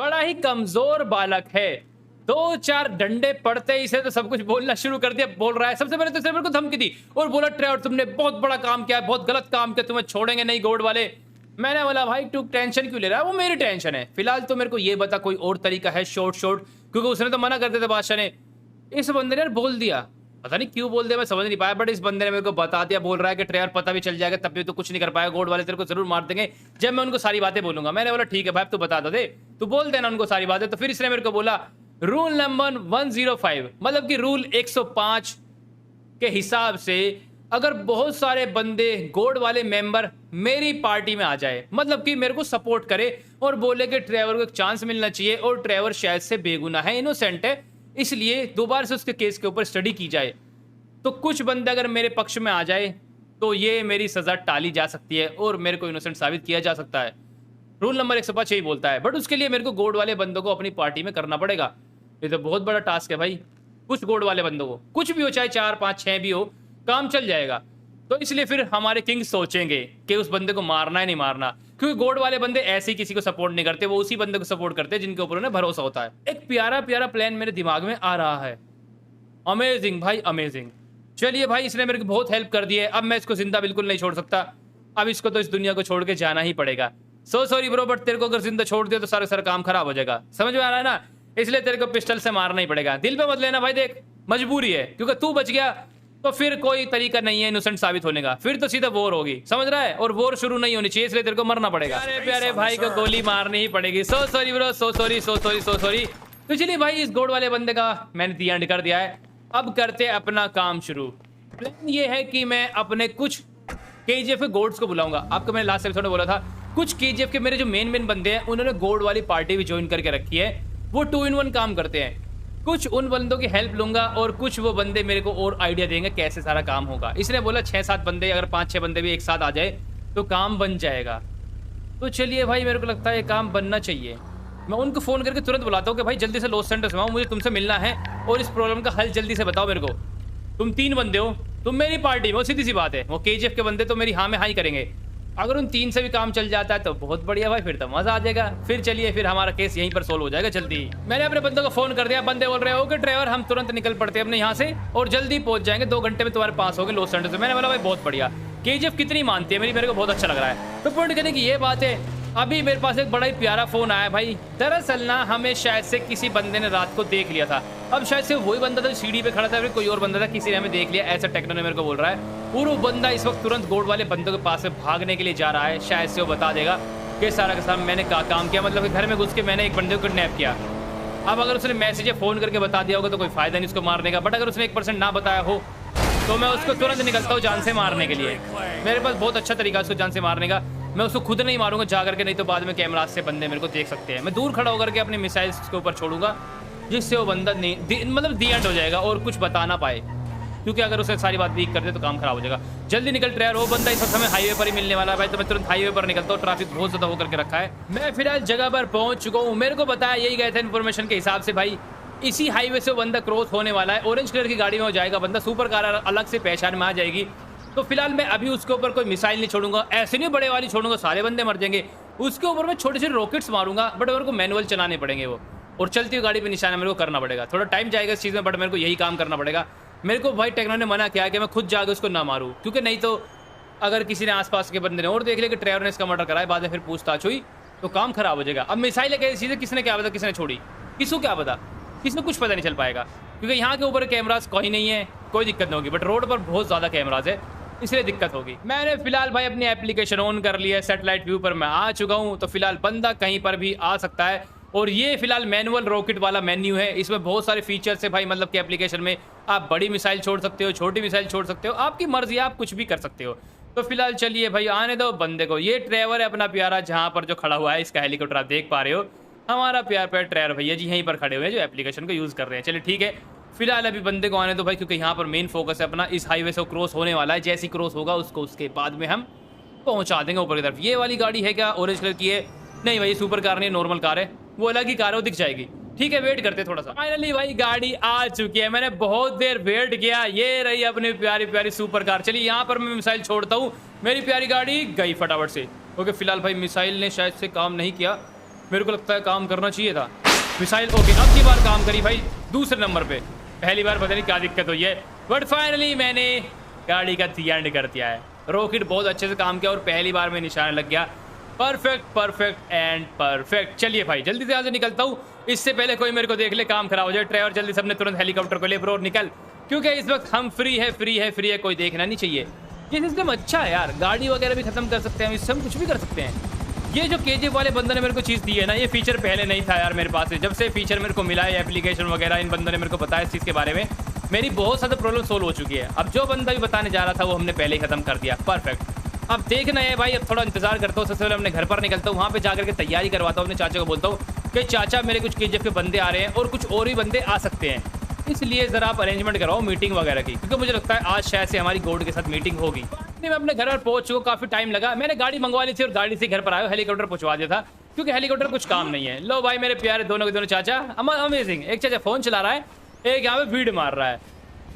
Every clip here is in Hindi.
बड़ा ही कमजोर बालक है। 2-4 डंडे पड़ते ही इसे तो सब कुछ बोलना शुरू कर दिया। बोल रहा है सबसे पहले तो इसने मेरे को धमकी दी और बोला ट्रेवर तुमने बहुत बड़ा काम किया है, बहुत गलत काम किया, तुम्हें छोड़ेंगे नहीं गोड वाले। मैंने बोला भाई तू टेंशन क्यों ले रहा है, वो मेरी टेंशन है। फिलहाल तो मेरे को ये बता कोई और तरीका है शॉर्ट क्योंकि उसने तो मना कर दिया था बादशाह ने। इस बंदे ने यार बोल दिया, पता नहीं क्यों बोल दिया, मैं समझ नहीं पाया, बट इस बंदे ने मेरे को बता दिया। बोल रहा है कि ट्रेवर पता भी चल जाएगा तब भी तो कुछ नहीं कर पाएगा, गोड वाले तेरे को जरूर मार देंगे जब मैं उनको सारी बातें बोलूंगा। मैंने बोला ठीक है भाई तू बता दे, तू बोल देना उनको सारी बातें। तो फिर इसने मेरे को बोला रूल नंबर 105 मतलब कि रूल 105 के हिसाब से अगर बहुत सारे बंदे गोड वाले मेंबर मेरी पार्टी में आ जाए, मतलब कि मेरे को सपोर्ट करे और बोले कि ट्रेवर को एक चांस मिलना चाहिए और ट्रेवर शायद से बेगुनाह है, इनोसेंट है, इसलिए दोबारा से उसके केस के ऊपर स्टडी की जाए, तो कुछ बंदे अगर मेरे पक्ष में आ जाए तो ये मेरी सजा टाली जा सकती है और मेरे को इनोसेंट साबित किया जा सकता है। रूल नंबर 105 यही बोलता है, बट उसके लिए मेरे को गोड वाले बंदों को अपनी पार्टी में करना पड़ेगा। ये तो बहुत बड़ा टास्क है भाई, कुछ गोड वाले बंदों को, कुछ भी हो चाहे 4 5 6 भी हो, काम चल जाएगा। तो इसलिए फिर हमारे किंग सोचेंगे कि उस बंदे को मारना है नहीं मारना, क्योंकि गोड वाले बंदे ऐसे ही किसी को सपोर्ट नहीं करते, वो उसी बंदे को सपोर्ट करते हैं जिनके ऊपर उन्हें भरोसा होता है। एक प्यारा प्यारा प्लान मेरे दिमाग में आ रहा है, अमेजिंग भाई अमेजिंग। चलिए भाई इसने मेरे को बहुत हेल्प कर दी है, अब मैं इसको जिंदा बिल्कुल नहीं छोड़ सकता, अब इसको तो इस दुनिया को छोड़ के जाना ही पड़ेगा। सो सॉरी ब्रो, बट तेरे को अगर जिंदा छोड़ दिया तो सारा काम खराब हो जाएगा, समझ में आ रहा है ना, इसलिए तेरे को पिस्टल से मारना ही पड़ेगा। दिल पे मत लेना भाई, देख मजबूरी है, क्योंकि तू बच गया तो फिर कोई तरीका नहीं है इनोसेंट साबित होने का, फिर तो सीधा वॉर होगी, समझ रहा है, और वॉर शुरू नहीं होनी चाहिए, इसलिए तेरे को मरना पड़ेगा। अरे प्यारे भाई को गोली मारनी ही पड़ेगी। So sorry bro, so sorry. तो चलिए भाई इस गोड वाले बंदे का मैंने दी एंड कर दिया है, अब करते अपना काम शुरू। प्लान ये है कि मैं अपने कुछ केजीएफ के गोड्स को बुलाऊंगा। आपको मैंने लास्ट एपिसोड में बोला था कुछ केजीएफ के मेरे जो मेन बंदे हैं उन्होंने गोड वाली पार्टी भी ज्वाइन करके रखी है, वो 2 in 1 काम करते हैं। कुछ उन बंदों की हेल्प लूंगा और कुछ वो बंदे मेरे को और आइडिया देंगे कैसे सारा काम होगा। इसने बोला 6-7 बंदे, अगर 5-6 बंदे भी एक साथ आ जाए तो काम बन जाएगा। तो चलिए भाई मेरे को लगता है ये काम बनना चाहिए। मैं उनको फ़ोन करके तुरंत बुलाता हूँ कि भाई जल्दी से लॉस सेंटर्स में आओ, मुझे तुमसे मिलना है और इस प्रॉब्लम का हल जल्दी से बताओ मेरे को। तुम 3 बंदे हो, तुम मेरी पार्टी में हो, सीधी सी बात है। वो केजीएफ के बंदे तो मेरी हाँ में हाँ ही करेंगे। अगर उन 3 से भी काम चल जाता है तो बहुत बढ़िया भाई, फिर तो मजा आ जाएगा। फिर चलिए फिर हमारा केस यहीं पर सोल्व हो जाएगा जल्दी। मैंने अपने बंदों को फोन कर दिया, बंदे बोल रहे हो कि ड्राइवर हम तुरंत निकल पड़ते हैं अपने यहाँ से और जल्दी पहुंच जाएंगे, 2 घंटे में तुम्हारे पास होंगे लॉस सेंटर से। मैंने बोला भाई बहुत बढ़िया, केजीएफ कितनी मानती है मेरे को बहुत अच्छा लग रहा है। तो पॉइंट करने की ये बात है, अभी मेरे पास एक बड़ा ही प्यारा फोन आया भाई। दरअसल ना हमें शायद से किसी बंदे ने रात को देख लिया था, अब शायद से वही बंदा था सीढ़ी पे खड़ा था, फिर कोई और बंदा था, किसी ने हमें देख लिया, ऐसा टेक्नो ने मेरे को बोल रहा है। और वो बंदा इस वक्त तुरंत गोड वाले बंदों के पास से भागने के लिए जा रहा है, शायद से वो बता देगा कि सारा का सारा मैंने काम किया, मतलब कि घर में घुस के मैंने एक बंदे को किडनैप किया। अब अगर उसने मैसेज या फोन करके बता दिया होगा तो कोई फायदा नहीं उसको मारने का, बट अगर उसने 1% ना बताया हो तो मैं उसको तुरंत निकलता हूँ जान से मारने के लिए। मेरे पास बहुत अच्छा तरीका है उसको जान से मारने का। मैं उसको खुद नहीं मारूंगा जा करके, नहीं तो बाद में कैमरा से बंदे मेरे को देख सकते हैं। मैं दूर खड़ा होकर के अपने मिसाइल्स के ऊपर छोड़ूंगा जिससे वो बंदा मतलब दी एंड हो जाएगा और कुछ बता ना पाए, क्योंकि अगर उसे सारी बात लीक कर दे तो काम खराब हो जाएगा। जल्दी निकल ट्रेवर, वो बंदा इस वक्त हमें हाईवे पर ही मिलने वाला है भाई, तो मैं तुरंत हाईवे पर निकलता हूँ। ट्रैफिक बहुत ज्यादा होकर के रखा है। मैं फिलहाल जगह पर पहुंच चुका हूँ, मेरे को बताया यही गए थे इन्फॉर्मेशन के हिसाब से भाई इसी हाईवे से वो बंदा क्रॉस होने वाला है। ऑरेंज कलर की गाड़ी में हो जाएगा बंदा, सुपर कार अलग से पहचान में आ जाएगी। तो फिलहाल मैं अभी उसके ऊपर कोई मिसाइल नहीं छोड़ूंगा, ऐसे नहीं बड़े वाली छोड़ूंगा, सारे बंदे मर जाएंगे। उसके ऊपर मैं छोटे छोटे रॉकेट्स मारूंगा, बट मेरे को मैनुअल चलाने पड़ेंगे वो, और चलती हुई गाड़ी पे निशाना मेरे को करना पड़ेगा। थोड़ा टाइम जाएगा इस चीज़ में, बट मेरे को यही काम करना पड़ेगा। मेरे को भाई टेक्नो ने मना किया कि मैं खुद जाकर उसको ना मारूं, क्योंकि नहीं तो अगर किसी ने आसपास के बंदे ने और देख लिया कि ट्रेवर ने इसका मर्डर कराया, बाद में फिर पूछताछ हुई तो काम खराब हो जाएगा। अब मिसाइल एक ऐसी चीज़ है, किसने क्या पता किसने छोड़ी, किसको क्या पता, किसने कुछ पता नहीं चल पाएगा, क्योंकि यहाँ के ऊपर कैमराज कोई नहीं है, कोई दिक्कत नहीं होगी, बट रोड पर बहुत ज़्यादा कैमराज है, इसलिए दिक्कत होगी। मैंने फिलहाल भाई अपनी एप्लीकेशन ऑन कर ली है, सैटेलाइट व्यू पर मैं आ चुका हूँ, तो फिलहाल बंदा कहीं पर भी आ सकता है। और ये फिलहाल मैनुअल रॉकेट वाला मेन्यू है, इसमें बहुत सारे फीचर्स है भाई, मतलब कि एप्लीकेशन में आप बड़ी मिसाइल छोड़ सकते हो, छोटी मिसाइल छोड़ सकते हो, आपकी मर्जी, आप कुछ भी कर सकते हो। तो फिलहाल चलिए भाई आने दो बंदे को। ये ट्रेवर है अपना प्यारा, जहाँ पर जो खड़ा हुआ है इसका हेलीकॉप्टर आप देख पा रहे हो, हमारा प्यार प्यार ट्रेवर भैया जी यहीं पर खड़े हुए हैं जो एप्लीकेशन को यूज़ कर रहे हैं। चलिए ठीक है, फिलहाल अभी बंदे को आने दो भाई, क्योंकि यहाँ पर मेन फोकस है अपना, इस हाईवे से क्रॉस होने वाला है, जैसे ही क्रॉस होगा उसको उसके बाद में हम पहुँचा देंगे ऊपर की तरफ। ये वाली गाड़ी है क्या, ऑरेंज कलर की है? नहीं भाई सुपर कार नहीं, नॉर्मल कार है, वो अलग ही कार है, वो दिख जाएगी। ठीक है वेट करते थोड़ा सा। फाइनली भाई गाड़ी आ चुकी है, मैंने बहुत देर वेट किया, ये रही अपनी प्यारी प्यारी सुपर कार। चलिए यहाँ पर मैं मिसाइल छोड़ता हूँ, मेरी प्यारी गाड़ी गई फटाफट से। ओके फिलहाल भाई मिसाइल ने शायद से काम नहीं किया, मेरे को लगता है काम करना चाहिए था। मिसाइल ओके, अब की बार काम करी भाई दूसरे नंबर पे। पहली बार पता नहीं क्या दिक्कत हुई है, बट फाइनली मैंने गाड़ी का एंड कर दिया है। रॉकेट बहुत अच्छे से काम किया और पहली बार में निशान लग गया। Perfect perfect and perfect. चलिए भाई जल्दी से यहाँ से निकलता हूँ, इससे पहले कोई मेरे को देख ले काम खराब हो जाए। ट्रेवर जल्दी से अपने तुरंत हेलीकॉप्टर को ले ब्रो निकल, क्योंकि इस वक्त हम फ्री है, कोई देखना नहीं चाहिए। ये सिस्टम अच्छा है यार, गाड़ी वगैरह भी खत्म कर सकते हैं, इससे हम कुछ भी कर सकते हैं। ये जो केजीएफ वाले बंदे ने मेरे को चीज़ दी है ना, ये फीचर पहले नहीं था यार मेरे पास। जब से फीचर मेरे को मिला है, एप्लीकेशन वगैरह इन बंदों ने मेरे को बताया इस चीज़ के बारे में, मेरी बहुत ज़्यादा प्रॉब्लम सोल्व हो चुकी है। अब जो बंदा भी बताने जा रहा था वो हमने पहले ही खत्म कर दिया। परफेक्ट। अब देखना है भाई, अब थोड़ा इंतजार करता हूँ। सबसे पहले अपने घर पर निकलता हूँ, वहाँ पे जाकर के तैयारी करवाता हूँ। अपने चाचा को बोलता हूँ कि चाचा मेरे कुछ केजीएफ के बंदे आ रहे हैं और कुछ और भी बंदे आ सकते हैं, इसलिए ज़रा आप अरेंजमेंट कराओ मीटिंग वगैरह की, क्योंकि मुझे लगता है आज शायद से हमारी गोड के साथ मीटिंग होगी। मैं अपने घर पर पहुंच चुका, काफ़ी टाइम लगा। मैंने गाड़ी मंगवा ली थी और गाड़ी से घर पर आया, हेलीकॉप्टर पहुंचवा दिया था, क्योंकि हेलीकॉप्टर कुछ काम नहीं है। लो भाई मेरे प्यारे दोनों के दोनों चाचा अमेजिंग। एक चाचा फ़ोन चला रहा है, एक यहाँ पे भीड़ मार रहा है।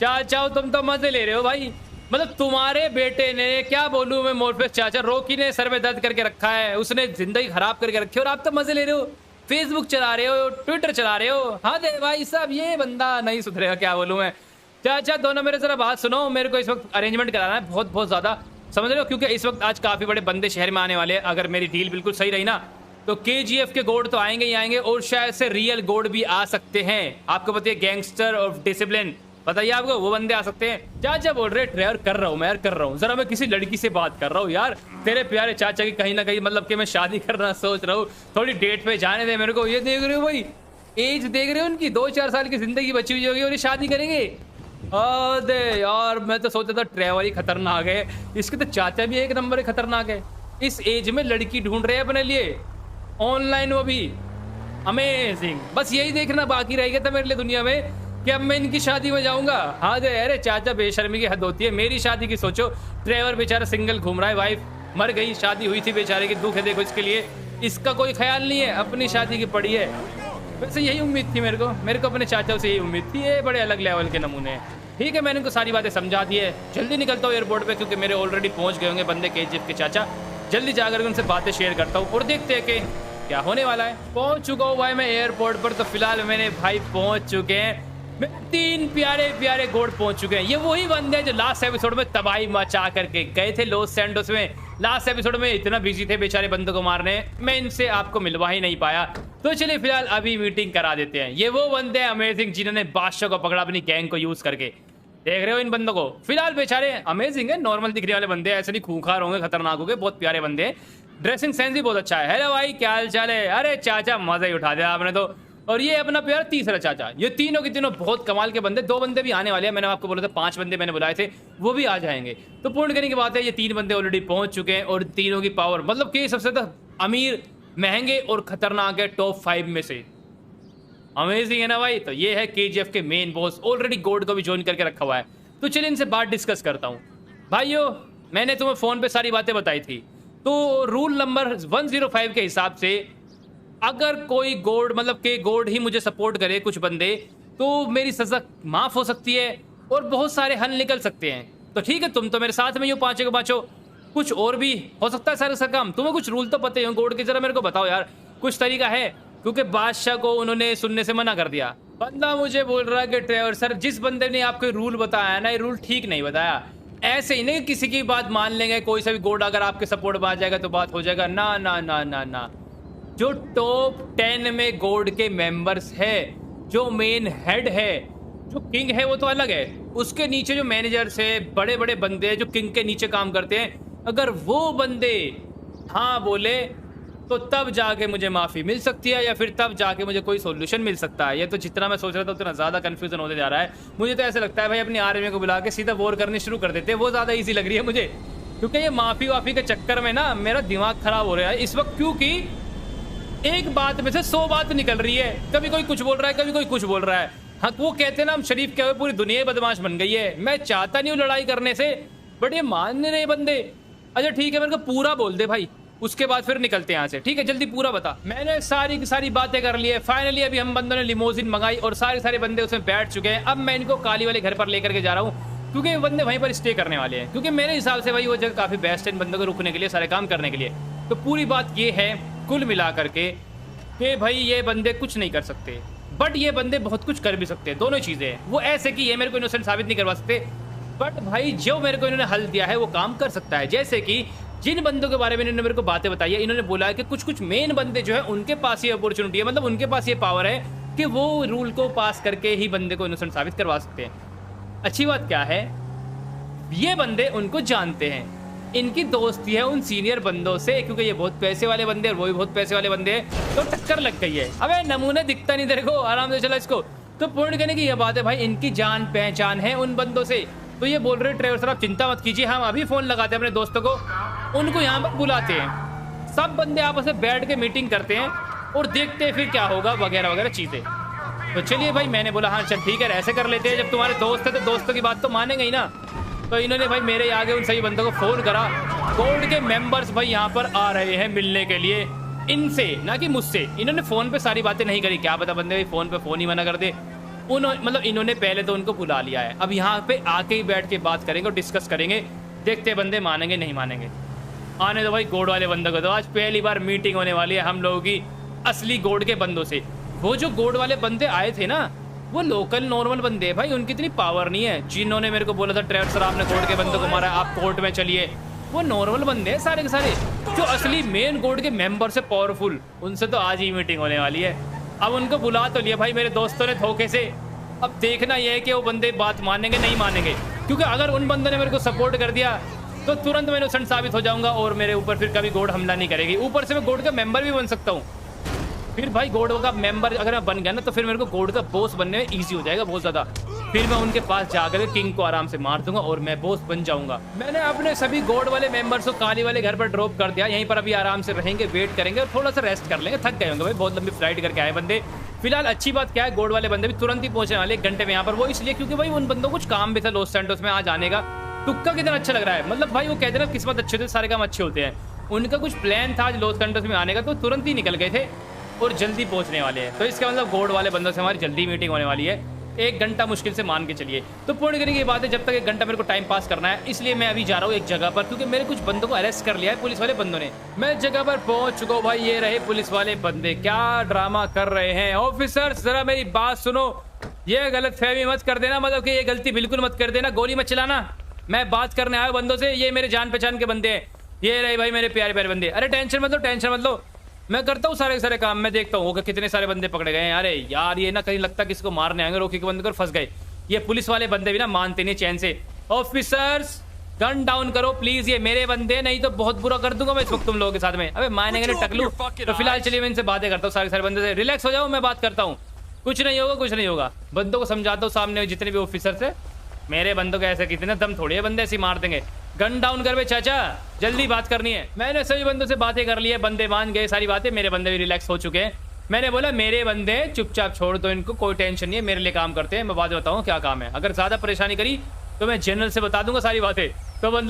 चाचा तुम तो मजे ले रहे हो भाई, मतलब तुम्हारे बेटे ने, क्या बोलूँ मैं मोरफेस चाचा, रोकी ने सर में दर्द करके रखा है, उसने जिंदगी खराब करके रखी है और आप तो मजे ले रहे हो, फेसबुक चला रहे हो, ट्विटर चला रहे हो। हाँ दे भाई साहब, ये बंदा नहीं सुधरेगा, क्या बोलूँ मैं। चाचा दोनों मेरे जरा बात सुनो, मेरे को इस वक्त अरेंजमेंट कराना है बहुत बहुत ज़्यादा, समझ रहे हो, क्योंकि इस वक्त आज काफ़ी बड़े बंदे शहर में आने वाले हैं। अगर मेरी डील बिल्कुल सही रही ना, तो केजीएफ के गोड तो आएंगे ही आएंगे और शायद से रियल गोड भी आ सकते हैं। आपको पता है गैंगस्टर और डिसिप्लिन, बताइए आपको, वो बंदे आ सकते हैं। चाचा बोल रहे ड्राइवर कर रहा हूँ मैं यार, कर रहा हूँ, जरा मैं किसी लड़की से बात कर रहा हूँ यार, तेरे प्यारे चाचा की कहीं ना कहीं, मतलब कि मैं शादी करना सोच रहा हूँ, थोड़ी डेट पे जाने दे मेरे को। ये देख रहे हो भाई, एज देख रहे हो उनकी, 2-4 साल की जिंदगी बची हुई होगी और ये शादी करेंगे। अरे यार मैं तो सोचा था ट्रैवल ही खतरनाक है, इसके तो चाचा भी एक नंबर खतरनाक है। इस एज में लड़की ढूंढ रहे हैं अपने लिए ऑनलाइन, वो भी अमेजिंग। बस यही देखना बाकी रह गया था मेरे लिए दुनिया में कि अब मैं इनकी शादी में जाऊंगा। हाँ दे, अरे चाचा बेशर्मी की हद होती है। मेरी शादी की सोचो, ड्राइवर बेचारा सिंगल घूम रहा है, वाइफ मर गई, शादी हुई थी बेचारे की, दुख है देखो इसके लिए, इसका कोई ख्याल नहीं है, अपनी शादी की पड़ी है। वैसे यही उम्मीद थी मेरे को अपने चाचा से यही उम्मीद थी। ये बड़े अलग लेवल के नमूने हैं। ठीक है, मैंने उनको सारी बातें समझा दी है। जल्दी निकलता हूँ एयरपोर्ट पे, क्योंकि मेरे ऑलरेडी पहुँच गए होंगे बंदे केजीएफ के चाचा। जल्दी जाकर उनसे बातें शेयर करता हूँ और देखते हैं कि क्या होने वाला है। पहुँच चुका हूँ भाई मैं एयरपोर्ट पर, तो फिलहाल मैंने भाई पहुँच चुके हैं, 3 प्यारे प्यारे गोड पहुंच चुके हैं। ये वही बंदे हैं जो लास्ट एपिसोड में तबाही मचा करके गए थे लॉस सैंटोस में। लास्ट एपिसोड में इतना बिजी थे बेचारे बंदों को मारने, मैं इनसे आपको मिलवा ही नहीं पाया। तो चलिए फिलहाल अभी मीटिंग करा देते हैं। ये वो बंदे हैं अमेजिंग जिन्होंने बादशाह को पकड़ा अपनी गैंग को यूज करके। देख रहे हो इन बंदों को, फिलहाल बेचारे अमेजिंग है, नॉर्मल दिखने वाले बंदे, ऐसे नहीं खूंखार होंगे, खतरनाक होंगे, बहुत प्यारे बंदे हैं। ड्रेसिंग सेंस भी बहुत अच्छा है। हेलो भाई क्या हाल चाल है? अरे चाचा मजा ही उठा दिया आपने तो। और ये अपना प्यार तीसरा चाचा, ये तीनों के तीनों बहुत कमाल के बंदे। 2 बंदे भी आने वाले हैं, मैंने आपको बोला था 5 बंदे मैंने बुलाए थे, वो भी आ जाएंगे। तो पूर्ण करने की बात है, ये 3 बंदे ऑलरेडी पहुंच चुके हैं और तीनों की पावर मतलब कि सबसे ज्यादा अमीर, महंगे और खतरनाक है टॉप 5 में से। अमेजिंग है ना भाई। तो ये है केजीएफ के मेन बॉस, ऑलरेडी गोड को भी ज्वाइन करके रखा हुआ है। तो चलिए इनसे बात डिस्कस करता हूँ। भाइयों मैंने तुम्हें फोन पे सारी बातें बताई थी, तो रूल नंबर 105 के हिसाब से अगर कोई गोड, मतलब के गोड ही मुझे सपोर्ट करे कुछ बंदे, तो मेरी सजा माफ हो सकती है और बहुत सारे हल निकल सकते हैं। तो ठीक है, तुम तो मेरे साथ में ही हो, पांचों के पांचों, कुछ और भी हो सकता है सारे सर काम। तुम्हें कुछ रूल तो पता ही हो गोड के, जरा मेरे को बताओ यार, कुछ तरीका है, क्योंकि बादशाह को उन्होंने सुनने से मना कर दिया। बंदा मुझे बोल रहा है कि ट्रेवर सर, जिस बंदे ने आपको रूल बताया ना, ये रूल ठीक नहीं बताया। ऐसे ही नहीं किसी की बात मान लेंगे, कोई सा भी गोड अगर आपके सपोर्ट में आ जाएगा तो बात हो जाएगा। ना ना ना ना ना, जो टॉप 10 में गोड के मेंबर्स है, जो मेन हेड है, जो किंग है, वो तो अलग है। उसके नीचे जो मैनेजर्स है, बड़े बड़े बंदे हैं जो किंग के नीचे काम करते हैं, अगर वो बंदे हाँ बोले तो तब जाके मुझे माफ़ी मिल सकती है, या फिर तब जाके मुझे कोई सोल्यूशन मिल सकता है। ये तो जितना मैं सोच रहा था उतना ज़्यादा कन्फ्यूजन होते जा रहा है। मुझे तो ऐसा लगता है भाई अपनी आर्मी को बुला के सीधा वॉर करनी शुरू कर देते हैं, वो ज़्यादा ईजी लग रही है मुझे, क्योंकि ये माफ़ी वाफ़ी के चक्कर में ना मेरा दिमाग ख़राब हो रहा है इस वक्त, क्योंकि एक बात में से 100 बात निकल रही है। कभी कोई कुछ बोल रहा है, कभी कोई कुछ बोल रहा है। हाँ वो कहते हैं ना हम शरीफ क्या हुए, पूरी दुनिया बदमाश बन गई है। मैं चाहता नहीं हूँ लड़ाई करने से, बट ये मान नहीं रहे बंदे। अच्छा ठीक है, मेरे को पूरा बोल दे भाई, उसके बाद फिर निकलते हैं यहाँ से। ठीक है, जल्दी पूरा बता। मैंने सारी की सारी बातें कर ली है। फाइनली अभी हम बंदों ने लिमोजिन मंगाई और सारे बंदे उसमें बैठ चुके हैं। अब मैं इनको काली वाले घर पर लेकर के जा रहा हूँ, क्योंकि बंदे वहीं पर स्टे करने वाले हैं, क्योंकि मेरे हिसाब से भाई वो जगह काफ़ी बेस्ट है इन बंदों को रुकने के लिए, सारे काम करने के लिए। तो पूरी बात ये है कुल मिला करके कि भाई ये बंदे कुछ नहीं कर सकते, बट ये बंदे बहुत कुछ कर भी सकते हैं। दोनों चीज़ें हैं। वो ऐसे कि ये मेरे को इनोसेंट साबित नहीं करवा सकते, बट भाई जो मेरे को इन्होंने हल दिया है वो काम कर सकता है। जैसे कि जिन बंदों के बारे में इन्होंने मेरे को बातें बताई है, इन्होंने बोला है कि कुछ कुछ मेन बंदे जो है उनके पास ये अपॉर्चुनिटी है, मतलब उनके पास ये पावर है कि वो रूल को पास करके ही बंदे को इनोसेंट साबित करवा सकते हैं। अच्छी बात क्या है, ये बंदे उनको जानते हैं, इनकी दोस्ती है उन सीनियर बंदों से, क्योंकि ये बहुत पैसे वाले बंदे और वो भी बहुत पैसे वाले बंदे हैं, तो टक्कर लग गई है। अबे नमूने दिखता नहीं तेरे को, आराम से चला इसको। तो पूर्ण कहने की यह बात है भाई, इनकी जान पहचान है उन बंदों से। तो ये बोल रहे ट्रेवर सर आप चिंता मत कीजिए, हम अभी फोन लगाते हैं अपने दोस्तों को, उनको यहाँ पर बुलाते हैं, सब बंदे आपस में बैठ के मीटिंग करते हैं और देखते हैं फिर क्या होगा वगैरह वगैरह चीजें। तो चलिए भाई, मैंने बोला हाँ चल ठीक है, ऐसे कर लेते हैं, जब तुम्हारे दोस्त है तो दोस्तों की बात तो मानेंगे ही ना। तो इन्होंने भाई मेरे आगे उन सही बंदों को फोन करा, कोर्ट के मेंबर्स भाई यहाँ पर आ रहे हैं मिलने के लिए इनसे, ना कि मुझसे। इन्होंने फोन पे सारी बातें नहीं करी, क्या पता बंदे फोन पे फोन ही मना कर दे। मतलब इन्होंने पहले तो उनको बुला लिया है, अब यहाँ पे आके ही बैठ के बात करेंगे और डिस्कस करेंगे, देखते बंदे मानेंगे नहीं मानेंगे। आने दो भाई गोड वाले बंदों को, तो आज पहली बार मीटिंग होने वाली है हम लोगों की असली गोड के बंदों से। वो जो गोड वाले बंदे आए थे ना, वो लोकल नॉर्मल बंदे हैं भाई, उनकी इतनी पावर नहीं है। जिन्होंने मेरे को बोला था ट्रेवर सर आपने गोड के बंदों को मारा, आप कोर्ट में चलिए, वो नॉर्मल बंदे हैं सारे के सारे। जो असली मेन गोड के मेंबर से पावरफुल, उनसे तो आज ही मीटिंग होने वाली है। अब उनको बुला तो लिया भाई मेरे दोस्तों ने धोखे से, अब देखना यह है कि वो बंदे बात मानेंगे नहीं मानेंगे, क्योंकि अगर उन बंदों ने मेरे को सपोर्ट कर दिया तो तुरंत मैं इनोसेंट साबित हो जाऊंगा और मेरे ऊपर फिर कभी गोड हमला नहीं करेगी। ऊपर से मैं गोड का मेंबर भी बन सकता हूँ। फिर भाई गोड का मेंबर अगर मैं बन गया ना, तो फिर मेरे को गोड का बॉस बनने में ईजी हो जाएगा बहुत ज़्यादा। फिर मैं उनके पास जाकर किंग को आराम से मार दूंगा और मैं बॉस बन जाऊंगा। मैंने अपने सभी गोड वाले मेंबर्स को काली वाले घर पर ड्रॉप कर दिया, यहीं पर अभी आराम से रहेंगे, वेट करेंगे और थोड़ा सा रेस्ट कर लेंगे, थक गए होंगे भाई, बहुत लंबी फ्लाइट करके आए बंदे। फिलहाल अच्छी बात क्या है, गोड वाले बंदे भी तुरंत ही पहुंचने वाले 1 घंटे में यहाँ पर। वो इसलिए क्योंकि भाई उन बंदों को कुछ काम भी था लॉस सैंटोस में आज आने का। तुक्का कितना अच्छा लग रहा है, मतलब भाई वो कहते हैं ना किस्मत अच्छे होते सारे काम अच्छे होते हैं। उनका कुछ प्लान था आज लॉस सैंटोस में आने का, तो तुरंत ही निकल गए थे और जल्दी पहुंचने वाले हैं। तो इसका मतलब गोड वाले बंदों से हमारी जल्दी मीटिंग होने वाली है, 1 घंटा मुश्किल से मान के चलिए। तो पूर्ण करने की बात है, जब तक 1 घंटा मेरे को टाइम पास करना है, इसलिए मैं अभी जा रहा हूँ एक जगह पर, क्योंकि मेरे कुछ बंदों को अरेस्ट कर लिया है पुलिस वाले बंदों ने। मैं जगह पर पहुंच चुका हूँ भाई, ये रहे पुलिस वाले बंदे, क्या ड्रामा कर रहे हैं। ऑफिसर्स जरा मेरी बात सुनो, ये गलत फहमी मत कर देना, मतलब कि ये गलती बिल्कुल मत कर देना, गोली मत चलाना। मैं बात करने आया बंदों से, ये मेरे जान पहचान के बंदे हैं, ये रहे भाई मेरे प्यारे प्यारे बंदे। अरे टेंशन मत लो, टेंशन मत लो, मैं करता हूँ सारे सारे काम। मैं देखता हूँ कितने सारे बंदे पकड़े गए हैं। अरे यार ये ना कहीं लगता किसको मारने आएंगे, रोकी के बंदे को फंस गए। ये पुलिस वाले बंदे भी ना मानते नहीं चैन से। ऑफिसर्स गन डाउन करो प्लीज, ये मेरे बंदे, नहीं तो बहुत बुरा कर दूंगा मैं इस वक्त तुम लोगों के साथ में। अबे मानेंगे नहीं टकलू। तो फिलहाल चलिए मैं इनसे बातें करता हूँ सारे सारे बंदे से। रिलैक्स हो जाओ, मैं बात करता हूँ, कुछ नहीं होगा कुछ नहीं होगा। बंदों को समझाता हूँ, सामने जितने भी ऑफिसर्स है, मेरे बंदों के ऐसे कितने दम थोड़ी है, बंदे ऐसे मार देंगे। गन डाउन कर बे चाचा, जल्दी बात करनी है। मैंने सभी बंदों से बातें कर ली है, बंदे मान गए सारी बातें, मेरे बंदे भी रिलैक्स हो चुके हैं। मैंने बोला मेरे बंदे चुपचाप छोड़ दो इनको, कोई टेंशन नहीं है, मेरे लिए काम करते हैं। मैं बात बताऊँ क्या काम है, अगर ज़्यादा परेशानी करी तो मैं जनरल से बता दूंगा सारी बातें। तो मतलब